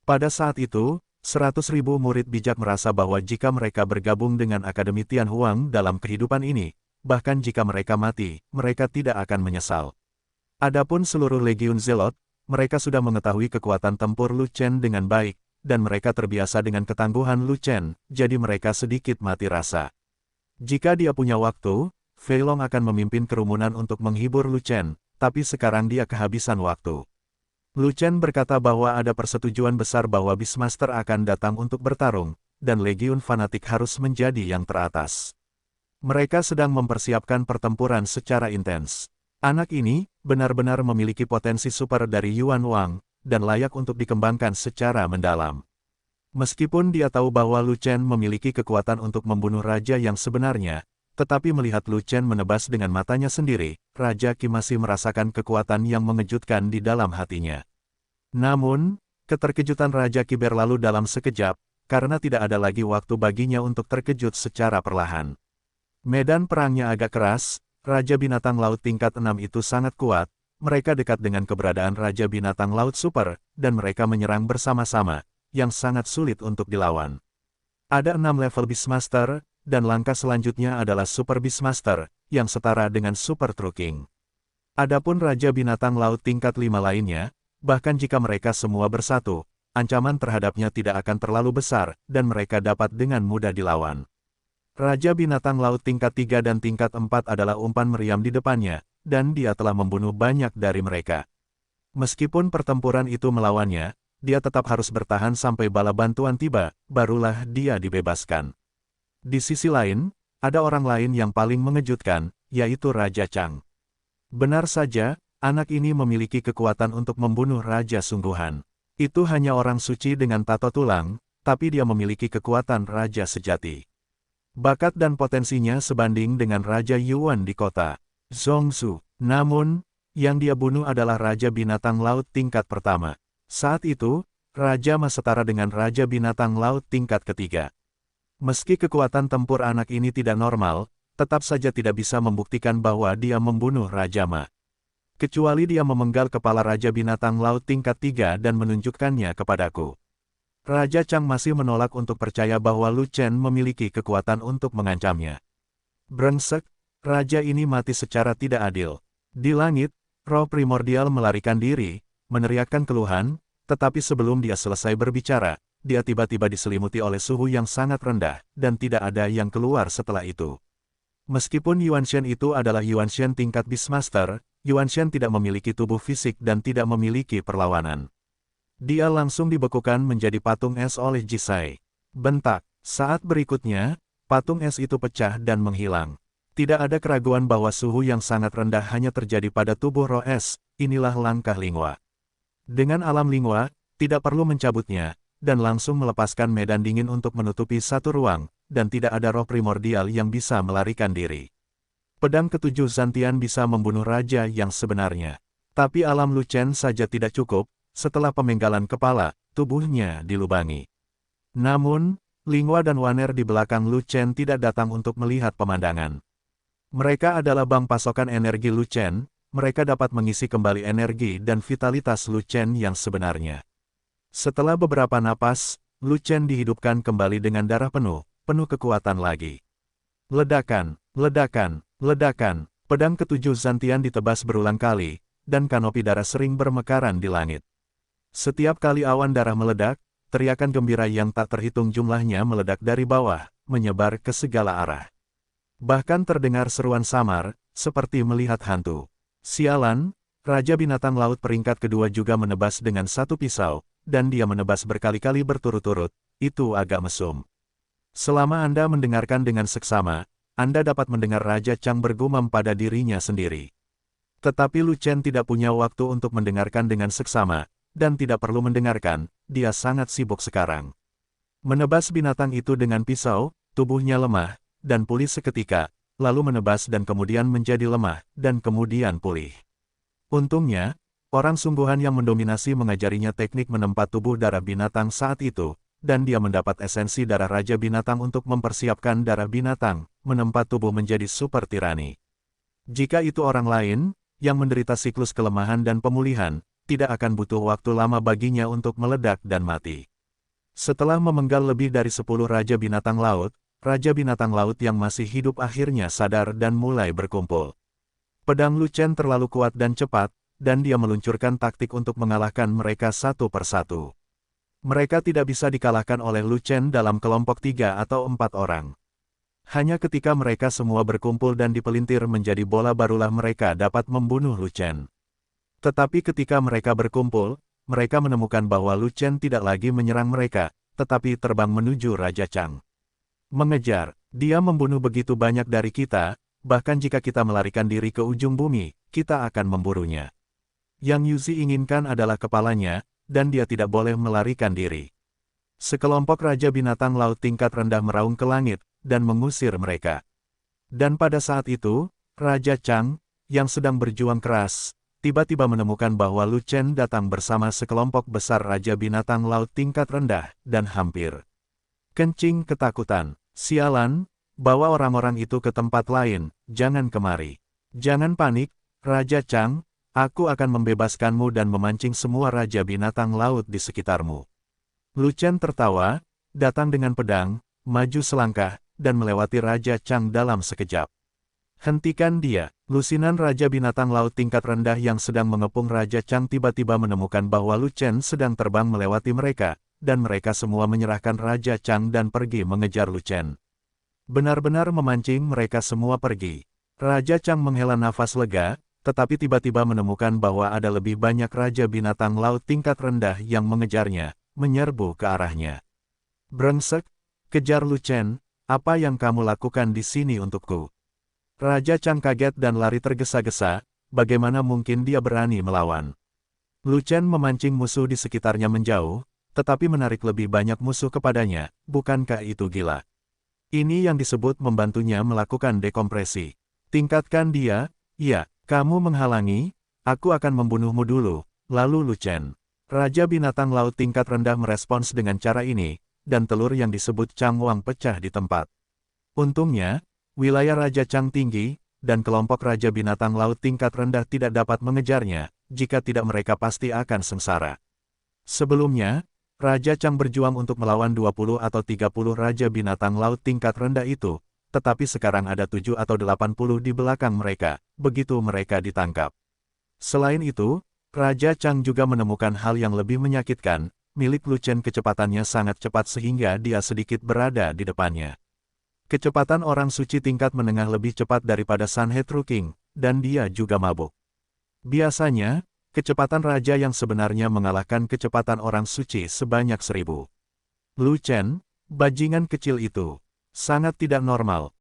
Pada saat itu, 100.000 murid bijak merasa bahwa jika mereka bergabung dengan Akademi Tianhuang dalam kehidupan ini, bahkan jika mereka mati, mereka tidak akan menyesal. Adapun seluruh Legiun Zelot, mereka sudah mengetahui kekuatan tempur Lu Chen dengan baik, dan mereka terbiasa dengan ketangguhan Lu Chen, jadi mereka sedikit mati rasa. Jika dia punya waktu, Fei Long akan memimpin kerumunan untuk menghibur Lu Chen, tapi sekarang dia kehabisan waktu. Lu Chen berkata bahwa ada persetujuan besar bahwa Beastmaster akan datang untuk bertarung, dan Legiun Fanatik harus menjadi yang teratas. Mereka sedang mempersiapkan pertempuran secara intens. Anak ini benar-benar memiliki potensi super dari Yuan Wang, dan layak untuk dikembangkan secara mendalam. Meskipun dia tahu bahwa Lu Chen memiliki kekuatan untuk membunuh raja yang sebenarnya, tetapi melihat Lu Chen menebas dengan matanya sendiri, Raja Qi masih merasakan kekuatan yang mengejutkan di dalam hatinya. Namun, keterkejutan Raja Qi berlalu dalam sekejap, karena tidak ada lagi waktu baginya untuk terkejut secara perlahan. Medan perangnya agak keras, Raja binatang laut tingkat 6 itu sangat kuat. Mereka dekat dengan keberadaan Raja binatang laut super, dan mereka menyerang bersama-sama, yang sangat sulit untuk dilawan. Ada 6 level Beastmaster, dan langkah selanjutnya adalah Super Beastmaster, yang setara dengan Super True King. Adapun Raja binatang laut tingkat 5 lainnya, bahkan jika mereka semua bersatu, ancaman terhadapnya tidak akan terlalu besar, dan mereka dapat dengan mudah dilawan. Raja binatang laut tingkat 3 dan tingkat 4 adalah umpan meriam di depannya, dan dia telah membunuh banyak dari mereka. Meskipun pertempuran itu melawannya, dia tetap harus bertahan sampai bala bantuan tiba, barulah dia dibebaskan. Di sisi lain, ada orang lain yang paling mengejutkan, yaitu Raja Chang. Benar saja, anak ini memiliki kekuatan untuk membunuh raja sungguhan. Itu hanya orang suci dengan tato tulang, tapi dia memiliki kekuatan raja sejati. Bakat dan potensinya sebanding dengan Raja Yuan di kota Zhongzhou. Namun, yang dia bunuh adalah Raja binatang laut tingkat pertama. Saat itu, Raja Ma setara dengan Raja binatang laut tingkat ketiga. Meski kekuatan tempur anak ini tidak normal, tetap saja tidak bisa membuktikan bahwa dia membunuh Raja Ma. Kecuali dia memenggal kepala Raja binatang laut tingkat 3 dan menunjukkannya kepadaku. Raja Chang masih menolak untuk percaya bahwa Lu Chen memiliki kekuatan untuk mengancamnya. Brengsek, raja ini mati secara tidak adil. Di langit, roh primordial melarikan diri, meneriakkan keluhan, tetapi sebelum dia selesai berbicara, dia tiba-tiba diselimuti oleh suhu yang sangat rendah, dan tidak ada yang keluar setelah itu. Meskipun Yuan Shen itu adalah Yuan Shen tingkat Beastmaster, Yuan Shen tidak memiliki tubuh fisik dan tidak memiliki perlawanan. Dia langsung dibekukan menjadi patung es oleh Jisai. Bentak. Saat berikutnya, patung es itu pecah dan menghilang. Tidak ada keraguan bahwa suhu yang sangat rendah hanya terjadi pada tubuh roh es. Inilah langkah Lingua. Dengan alam Lingua, tidak perlu mencabutnya, dan langsung melepaskan medan dingin untuk menutupi satu ruang, dan tidak ada roh primordial yang bisa melarikan diri. Pedang ketujuh Zantian bisa membunuh raja yang sebenarnya. Tapi alam Lu Chen saja tidak cukup, setelah pemenggalan kepala, tubuhnya dilubangi. Namun, Lingua dan Waner di belakang Lu Chen tidak datang untuk melihat pemandangan. Mereka adalah bank pasokan energi Lu Chen, mereka dapat mengisi kembali energi dan vitalitas Lu Chen yang sebenarnya. Setelah beberapa napas, Lu Chen dihidupkan kembali dengan darah penuh kekuatan lagi. Ledakan, ledakan, ledakan, pedang ketujuh Zantian ditebas berulang kali, dan kanopi darah sering bermekaran di langit. Setiap kali awan darah meledak, teriakan gembira yang tak terhitung jumlahnya meledak dari bawah, menyebar ke segala arah. Bahkan terdengar seruan samar, seperti melihat hantu. Sialan, Raja Binatang Laut peringkat kedua juga menebas dengan satu pisau, dan dia menebas berkali-kali berturut-turut, itu agak mesum. Selama Anda mendengarkan dengan seksama, Anda dapat mendengar Raja Chang bergumam pada dirinya sendiri. Tetapi Lu Chen tidak punya waktu untuk mendengarkan dengan seksama, dan tidak perlu mendengarkan, dia sangat sibuk sekarang. Menebas binatang itu dengan pisau, tubuhnya lemah, dan pulih seketika, lalu menebas dan kemudian menjadi lemah, dan kemudian pulih. Untungnya, orang sungguhan yang mendominasi mengajarinya teknik menempat tubuh darah binatang saat itu, dan dia mendapat esensi darah Raja Binatang untuk mempersiapkan darah binatang, menempat tubuh menjadi super tirani. Jika itu orang lain, yang menderita siklus kelemahan dan pemulihan, tidak akan butuh waktu lama baginya untuk meledak dan mati. Setelah memenggal lebih dari 10 Raja Binatang Laut yang masih hidup akhirnya sadar dan mulai berkumpul. Pedang Lu Chen terlalu kuat dan cepat, dan dia meluncurkan taktik untuk mengalahkan mereka satu persatu. Mereka tidak bisa dikalahkan oleh Lu Chen dalam kelompok 3 atau 4 orang. Hanya ketika mereka semua berkumpul dan dipelintir menjadi bola barulah mereka dapat membunuh Lu Chen. Tetapi ketika mereka berkumpul, mereka menemukan bahwa Lu Chen tidak lagi menyerang mereka, tetapi terbang menuju Raja Chang. Mengejar, dia membunuh begitu banyak dari kita, bahkan jika kita melarikan diri ke ujung bumi, kita akan memburunya. Yang Yuzi inginkan adalah kepalanya, dan dia tidak boleh melarikan diri. Sekelompok Raja Binatang Laut tingkat rendah meraung ke langit, dan mengusir mereka. Dan pada saat itu, Raja Chang, yang sedang berjuang keras, tiba-tiba menemukan bahwa Lu Chen datang bersama sekelompok besar Raja Binatang Laut tingkat rendah, dan hampir kencing ketakutan. Sialan, bawa orang-orang itu ke tempat lain, jangan kemari. Jangan panik, Raja Chang, aku akan membebaskanmu dan memancing semua Raja Binatang Laut di sekitarmu. Lu Chen tertawa, datang dengan pedang, maju selangkah, dan melewati Raja Chang dalam sekejap. Hentikan dia. Lusinan Raja Binatang Laut tingkat rendah yang sedang mengepung Raja Chang tiba-tiba menemukan bahwa Lu Chen sedang terbang melewati mereka, dan mereka semua menyerahkan Raja Chang dan pergi mengejar Lu Chen. Benar-benar memancing mereka semua pergi. Raja Chang menghela nafas lega, tetapi tiba-tiba menemukan bahwa ada lebih banyak Raja Binatang Laut tingkat rendah yang mengejarnya, menyerbu ke arahnya. Brengsek, kejar Lu Chen, apa yang kamu lakukan di sini untukku? Raja Chang kaget dan lari tergesa-gesa, bagaimana mungkin dia berani melawan? Lu Chen memancing musuh di sekitarnya menjauh, tetapi menarik lebih banyak musuh kepadanya, bukankah itu gila? Ini yang disebut membantunya melakukan dekompresi. Tingkatkan dia, ya, kamu menghalangi, aku akan membunuhmu dulu, lalu Lu Chen. Raja Binatang Laut tingkat rendah merespons dengan cara ini, dan telur yang disebut Chang Wang pecah di tempat. Untungnya, wilayah Raja Chang tinggi, dan kelompok Raja Binatang Laut tingkat rendah tidak dapat mengejarnya, jika tidak mereka pasti akan sengsara. Sebelumnya, Raja Chang berjuang untuk melawan 20 atau 30 Raja Binatang Laut tingkat rendah itu, tetapi sekarang ada 7 atau 80 di belakang mereka, begitu mereka ditangkap. Selain itu, Raja Chang juga menemukan hal yang lebih menyakitkan, milik Lu Chen kecepatannya sangat cepat sehingga dia sedikit berada di depannya. Kecepatan orang suci tingkat menengah lebih cepat daripada Sanhe True King, dan dia juga mabuk. Biasanya, kecepatan raja yang sebenarnya mengalahkan kecepatan orang suci sebanyak 1000. Lu Chen, bajingan kecil itu, sangat tidak normal.